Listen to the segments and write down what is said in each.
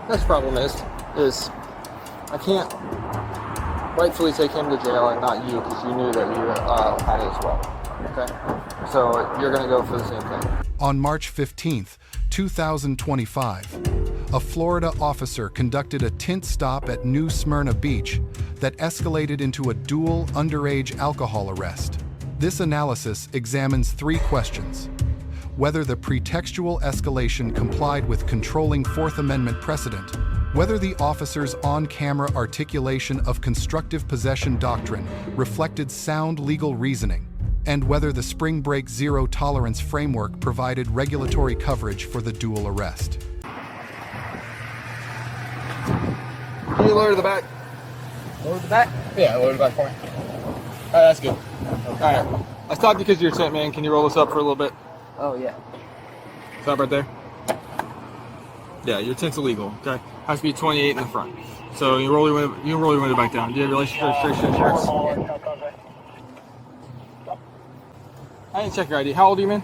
next problem is I can't rightfully take him to jail and not you because you knew that you had it as well. Okay? So you're going to go for the same thing. On March 15th, 2025, a Florida officer conducted a Tint stop at New Smyrna Beach that escalated into a dual underage alcohol arrest. This analysis examines 3 questions: whether the pretextual escalation complied with controlling Fourth Amendment precedent, whether the officer's on-camera articulation of constructive possession doctrine reflected sound legal reasoning, and whether the spring break zero tolerance framework provided regulatory coverage for the dual arrest. Can you lower the back? Lower the back? Yeah, lower the back for me. Alright, that's good. Alright, I stopped because you're Tint, man. Can you roll this up for a little bit? Oh, yeah. Stop right there. Yeah, your Tint's illegal, okay? Has to be 28 in the front. So you roll your window back down. Do you have relationship registration insurance? I didn't check your ID. How old are you, man?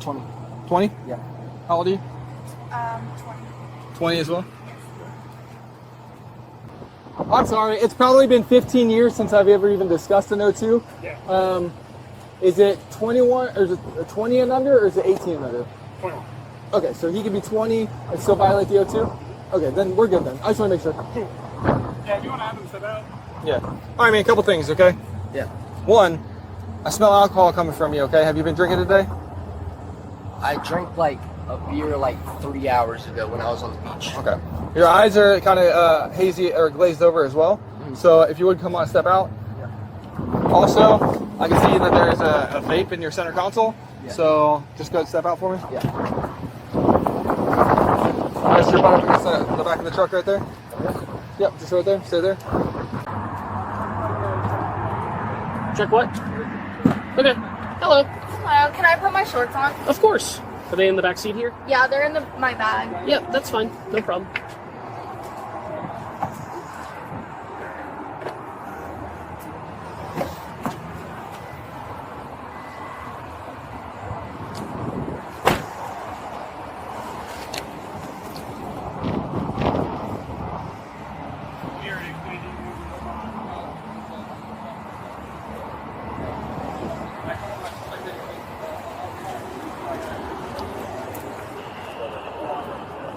20. 20? Yeah. How old are you? 20. 20 as well? I'm sorry, it's probably been 15 years since I've ever even discussed an O2. Yeah. Is it 21, or is it 20 and under, or is it 18 and under? 21. Okay, so he could be 20 and still violate the O2? Okay, then we're good then. I just want to make sure. Yeah, do you want to have them sit out? Yeah. All right, man, a couple things, okay? Yeah. One, I smell alcohol coming from you, okay? Have you been drinking today? I drank like a beer like 3 hours ago when I was on the beach. Okay. Your eyes are kind of hazy or glazed over as well. Mm-hmm. So if you would come on, step out. Yeah. Also, I can see that there's a vape in your center console. Yeah. So just go step out for me. Yeah. Rest your butt up against the back of the truck right there. Yep, just right there. Stay there. Check what? Okay. Hello. Hello, can I put my shorts on? Of course. Are they in the back seat here? Yeah, they're in my bag. Yep, that's fine. No problem.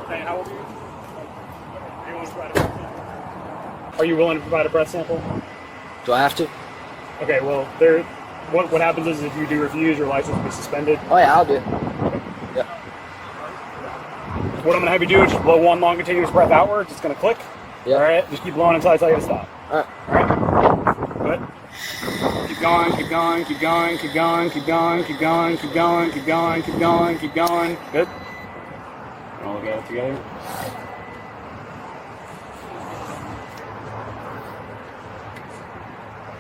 Hey, how old are you? Are you willing to provide a breath sample? Do I have to? Okay, well, what happens is if you do refuse, your license will be suspended. Oh, yeah, I'll do it. What I'm going to have you do is just blow one long continuous breath outwards. It's going to click. Yeah. All right, just keep blowing until I tell you to stop. All right. All right. Good. Keep going, keep going, keep going, keep going, keep going, keep going, keep going, keep going, keep going, keep going. Good. All look at it together.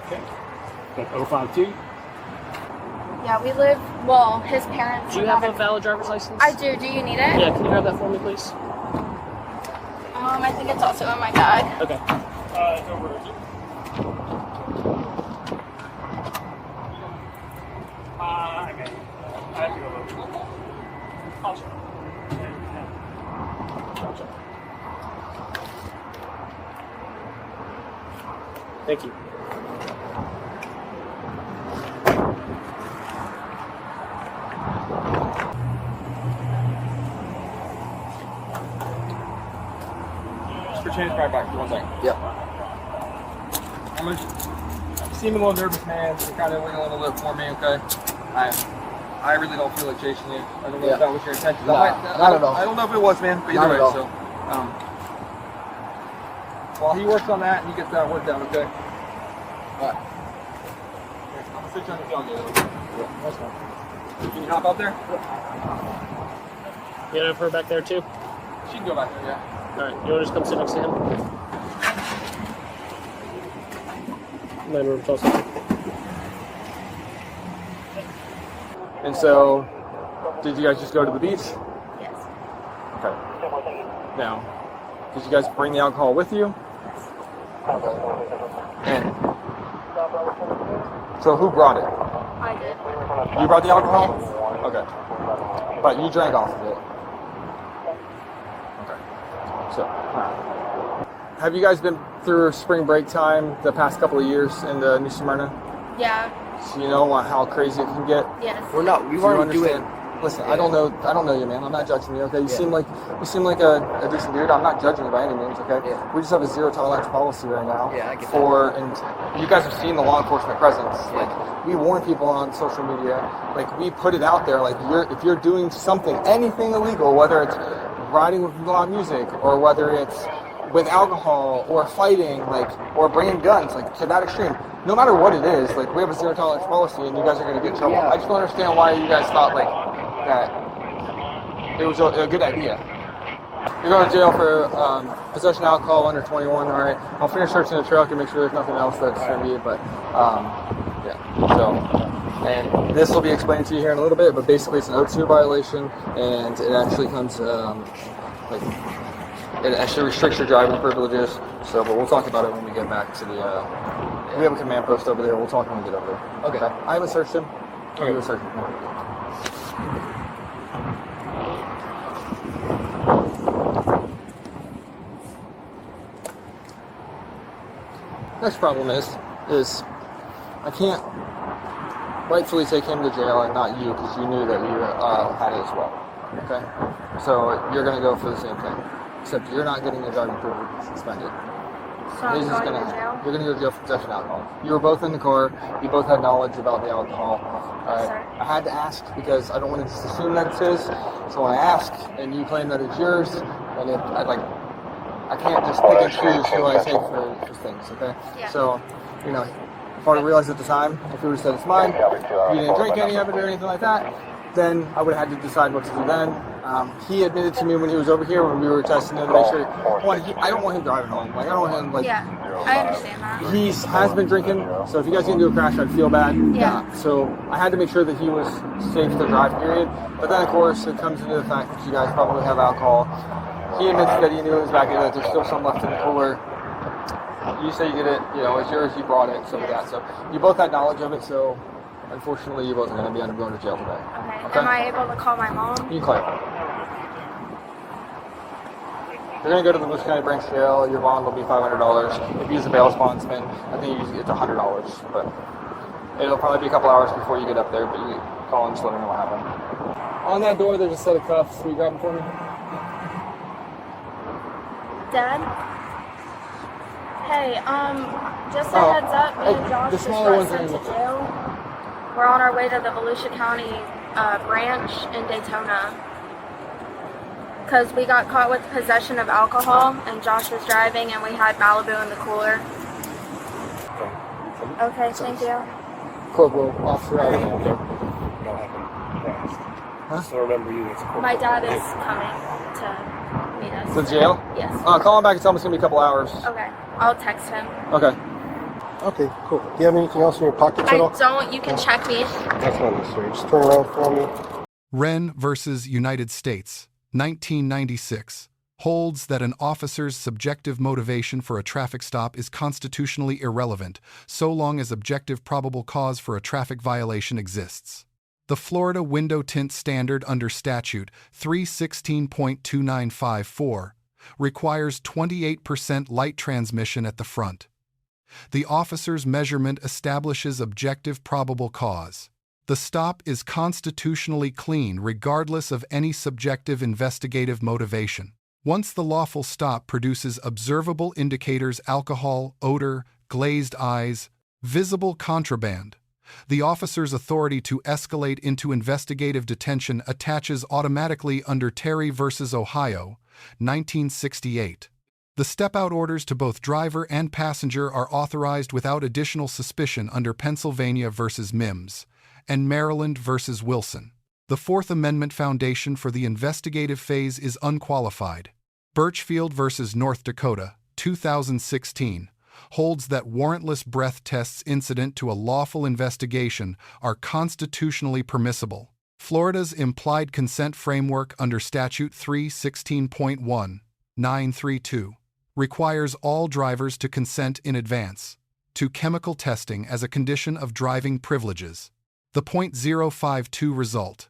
Okay. Got 052. Yeah, we live, well, his parents. Do you have a valid driver's license? I do. Do you need it? Yeah, can you grab that for me, please? I think it's also in my bag. Okay. It's over here. I mean, I have to go look. I'll check. Thank you. Just for change right back for 1 second. Yep. You seem a little nervous, man. So kind of wiggle a little bit for me, okay? I really don't feel like chasing you. I don't know if that was your intention. Nah, not at all. I don't know if it was, man. But Not either at way, all. so while he works on that, he gets that worked out, okay? All right. I'm gonna sit you on the tailgate. Yeah, that's fine. Can you hop up there? You have her back there too? She can go back there, yeah. Alright, you want to just come sit next to him? And then we're close. And so, did you guys just go to the beach? Yes. Okay. Now, did you guys bring the alcohol with you? And so who brought it? I did. You brought the alcohol? Yes. Okay. But you drank off of it. Okay. So, have you guys been through spring break time the past couple of years in the New Smyrna? Yeah. So you know how crazy it can get. Yes. We weren't doing. Listen, Yeah. I don't know you, man. I'm not judging you. Okay, you seem like a decent dude. I'm not judging you by any means. Okay, Yeah. we just have a zero tolerance policy right now. Yeah, I get and you guys have seen the law enforcement presence. Yeah. Like we warn people on social media. Like we put it out there. Like if you're doing something, anything illegal, whether it's riding with loud music or whether it's with alcohol or fighting, or bringing guns, to that extreme. No matter what it is, we have a zero tolerance policy, and you guys are going to get in trouble. Yeah. I just don't understand why you guys thought that it was a good idea. You're going to jail for possession of alcohol under 21. All right, I'll finish searching the truck and make sure there's nothing else that's going to be. But yeah, so. And this will be explained to you here in a little bit, but basically it's an O2 violation, and it actually comes it actually restricts your driving privileges. So, but we'll talk about it when we get back to the. We have a command post over there. We'll talk when we get over there. Okay. I haven't searched him. Okay. You haven't searched him. Next problem is I can't rightfully take him to jail and not you because you knew that you had it as well. Okay, so you're gonna go for the same thing, except you're not getting your driving privilege suspended. So I'm He's just going to jail? You're gonna go to jail for possession of alcohol. You were both in the car. You both had knowledge about the alcohol. Sorry. I had to ask because I don't want to just assume that it's his. So when I ask and you claim that it's yours, and I can't just pick and choose who I take for things. Okay. Yeah. So, if I would have realized at the time, if you would have said it's mine, you didn't drink any of it or anything like that, then I would have had to decide what to do then. He admitted to me when he was over here when we were testing him to make sure. I don't want him driving home. I don't want him Yeah, I understand that. He has been drinking, so if you guys get into a crash, I'd feel bad. Yeah. So I had to make sure that he was safe to drive, period. But then, of course, it comes into the fact that you guys probably have alcohol. He admits that he knew it was back in it. There's still some left in the cooler. You say you did it, it's yours, you brought it, stuff like that. So you both had knowledge of it, so unfortunately you both are going to be going to jail today. Okay. Am I able to call my mom? You can call her. You're going to go to the Volusia County branch jail. Your bond will be $500. If you use a bail bondsman, I think it's $100. But it'll probably be a couple hours before you get up there, but you call and just let me know what happened. On that door, there's a set of cuffs. Will you grab them for me? Dad? Hey, just a heads up, me and Josh the just smaller got ones are sent in to the- jail. We're on our way to the Volusia County branch in Daytona. Because we got caught with possession of alcohol, and Josh was driving, and we had Malibu in the cooler. Okay, thank you. Corporal, officer, out of here. Don't happen fast. Just to remember you as a corporal. My dad is coming to meet us. To jail? Yes. Call him back and tell him it's going to be a couple hours. Okay, I'll text him. Okay. Okay, cool. Do you have anything else in your pockets I at all? don't, you can check me. That's not necessary. Just turn around for me. Whren versus United States, 1996, holds that an officer's subjective motivation for a traffic stop is constitutionally irrelevant so long as objective probable cause for a traffic violation exists. The Florida window tint standard under Statute 316.2954 requires 28% light transmission at the front. The officer's measurement establishes objective probable cause. The stop is constitutionally clean regardless of any subjective investigative motivation. Once the lawful stop produces observable indicators alcohol, odor, glazed eyes, visible contraband, the officer's authority to escalate into investigative detention attaches automatically under Terry v. Ohio, 1968. The step-out orders to both driver and passenger are authorized without additional suspicion under Pennsylvania v. Mimms and Maryland v. Wilson. The Fourth Amendment foundation for the investigative phase is unqualified. Birchfield v. North Dakota, 2016, holds that warrantless breath tests incident to a lawful investigation are constitutionally permissible. Florida's implied-consent framework under Statute 316.1932 requires all drivers to consent in advance to chemical testing as a condition of driving privileges. The .052 result,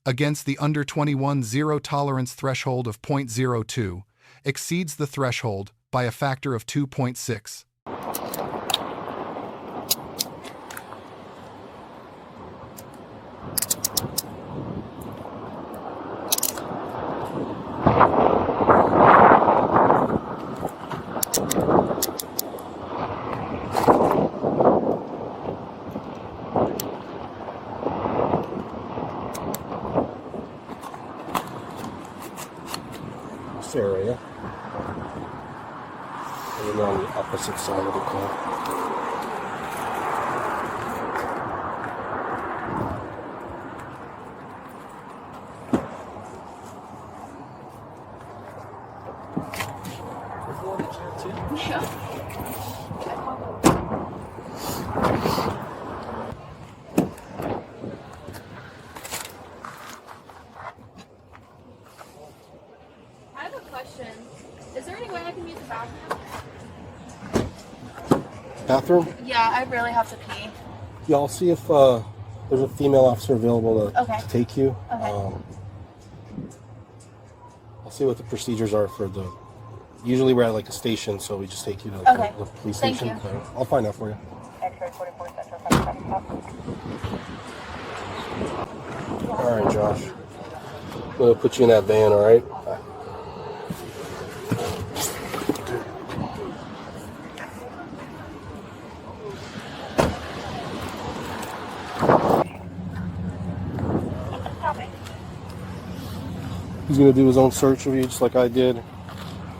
against the under 21 zero tolerance threshold of .02, exceeds the threshold by a factor of 2.6. This area. And then on the opposite side of the car. I have a question. Is there any way I can use the bathroom? Bathroom? Yeah, I really have to pee. Yeah, I'll see if there's a female officer available to, Okay. to take you. Okay. I'll see what the procedures are for the. Usually we're at like a station, so we just take you to Okay. the police Thank station. you. So I'll find out for you. All right, Josh. I'm gonna put you in that van. All right. He's gonna do his own search of you, just like I did,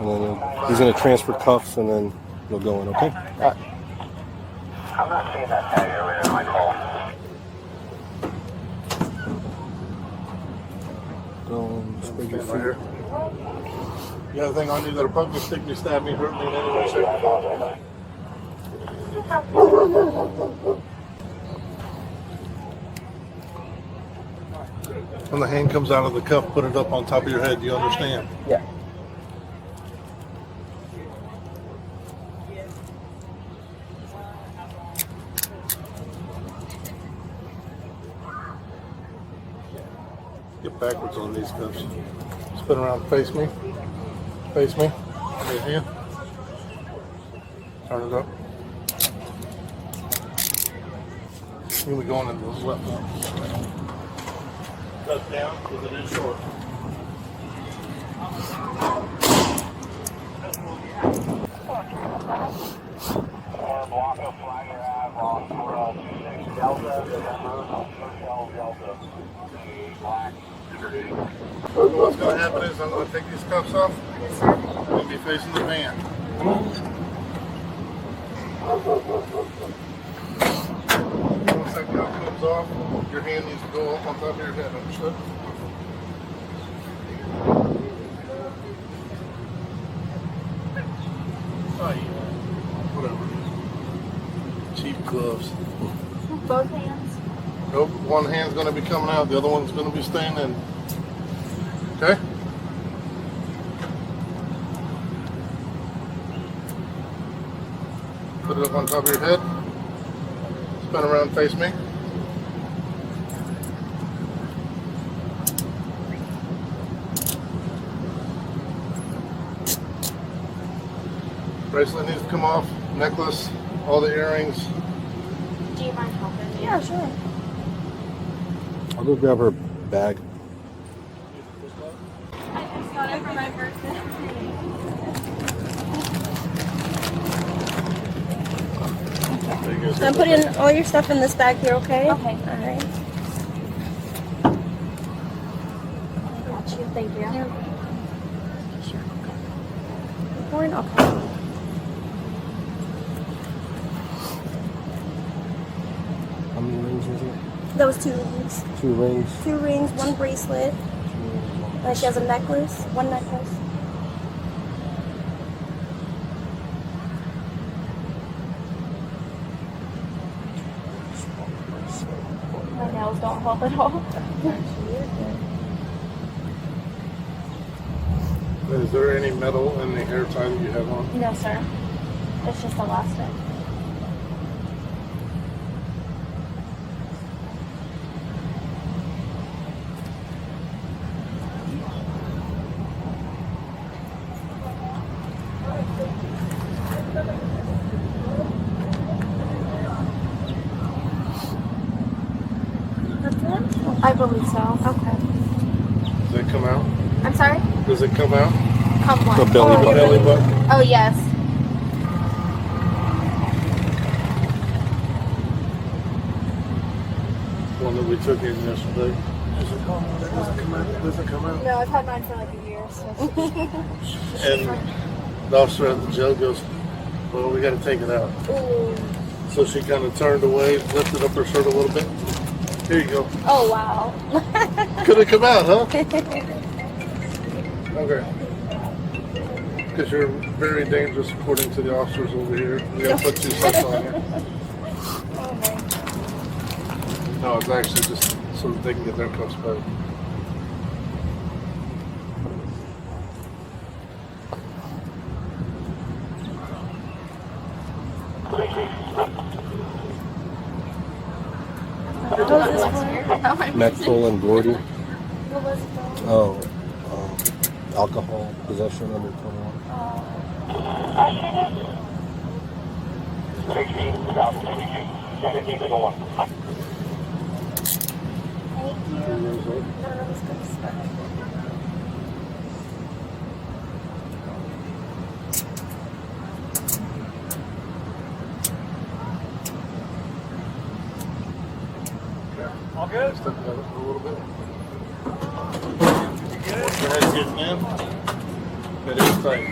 and then he's gonna transfer cuffs, and then you'll go in. Okay. All right. I'm not seeing that tag earlier in my call. Go and spread your feet. You got a thing on you that a pug can stick me, stab me, hurt me in any way, shape, or form? When the hand comes out of the cuff, put it up on top of your head. Do you understand? Yeah. Get backwards on these cuffs. Spin around, face me. Face me. Right here. Turn it up. You'll be going into the left one. Cut down because it is short. What's going to happen is I'm going to take these cuffs off. I'm going to be facing the van. Once that cuff comes off, your hand needs to go up on top of your head. Understood? Whatever. Cheap gloves. Both hands. Nope, one hand's going to be coming out, the other one's going to be staying in. Okay? Put it up on top of your head. Spin around, face me. Bracelet needs to come off, necklace, all the earrings. Do you mind helping me? Yeah, sure. I'll go grab her bag. I just got it for my birthday. I'm putting all your stuff in this bag here, okay? Okay. All right. Got you. Thank you. Porn? Okay. How many rings is it? That was 2 rings. 2 rings. 2 rings, 1 bracelet. And she has a necklace, 1 necklace. My nails don't help at all. Is there any metal in the hair tie that you have on? No, sir. It's just elastic. I believe so. Okay. Does it come out? I'm sorry? Does it come out? Come what? The belly button. Belly button? Oh, yes. One that we took in yesterday. Does it come out? Does it come out? Does it come out? No, I've had mine for like a year, so. And the officer at the jail goes, well, we got to take it out. Ooh. So she kind of turned away, lifted up her shirt a little bit. Here you go. Oh, wow. Could have come out, huh? Okay. Because you're very dangerous according to the officers over here. We got to put 2 sets on you. No, it's actually just so that they can get their cuffs back. What was this for? Methyl and Gordy. What was it for? Oh, alcohol possession under 21. Thank you. No, that was good stuff. All good? Step it up a little bit. Your head's getting in. It is tight.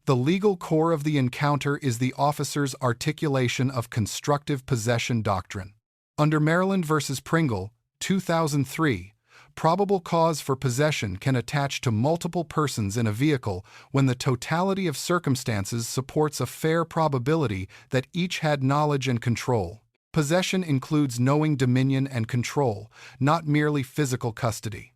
The legal core of the encounter is the officer's articulation of constructive possession doctrine. Under Maryland v. Pringle, 2003, probable cause for possession can attach to multiple persons in a vehicle when the totality of circumstances supports a fair probability that each had knowledge and control. Possession includes knowing dominion and control, not merely physical custody.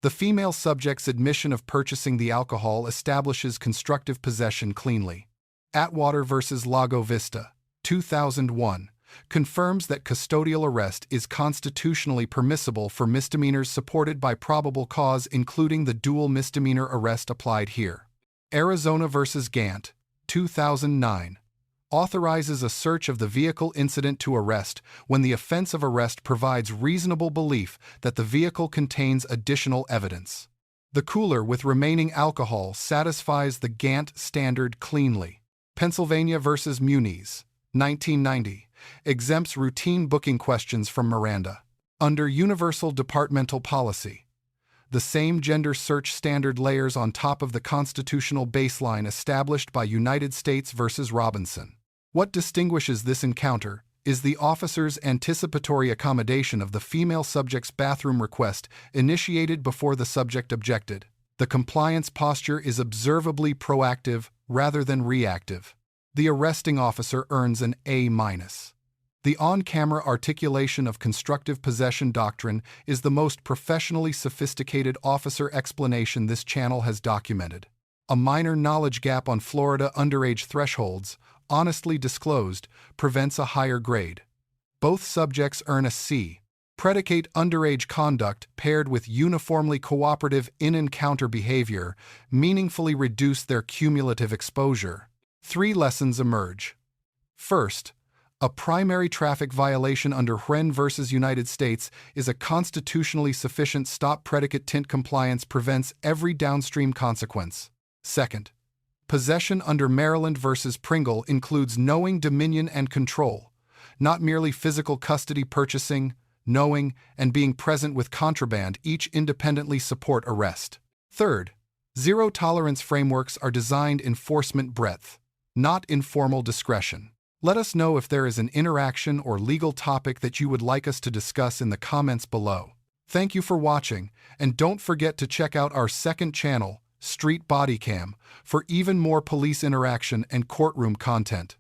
The female subject's admission of purchasing the alcohol establishes constructive possession cleanly. Atwater v. Lago Vista, 2001, confirms that custodial arrest is constitutionally permissible for misdemeanors supported by probable cause, including the dual misdemeanor arrest applied here. Arizona v. Gant, 2009, authorizes a search of the vehicle incident to arrest when the offense of arrest provides reasonable belief that the vehicle contains additional evidence. The cooler with remaining alcohol satisfies the Gant standard cleanly. Pennsylvania v. Muniz, 1990, exempts routine booking questions from Miranda. Under universal departmental policy, the same gender search standard layers on top of the constitutional baseline established by United States v. Robinson. What distinguishes this encounter is the officer's anticipatory accommodation of the female subject's bathroom request initiated before the subject objected. The compliance posture is observably proactive rather than reactive. The arresting officer earns an A-. The on-camera articulation of constructive possession doctrine is the most professionally sophisticated officer explanation this channel has documented. A minor knowledge gap on Florida underage thresholds, honestly disclosed, prevents a higher grade. Both subjects earn a C. Predicate underage conduct paired with uniformly cooperative in-encounter behavior meaningfully reduce their cumulative exposure. 3 lessons emerge. First, a primary traffic violation under Whren v. United States is a constitutionally sufficient stop. Predicate Tint compliance prevents every downstream consequence. Second, possession under Maryland v. Pringle includes knowing dominion and control, not merely physical custody. Purchasing, knowing, and being present with contraband each independently support arrest. Third, zero-tolerance frameworks are designed enforcement breadth, not informal discretion. Let us know if there is an interaction or legal topic that you would like us to discuss in the comments below. Thank you for watching, and don't forget to check out our second channel, Street Bodycam, for even more police interaction and courtroom content.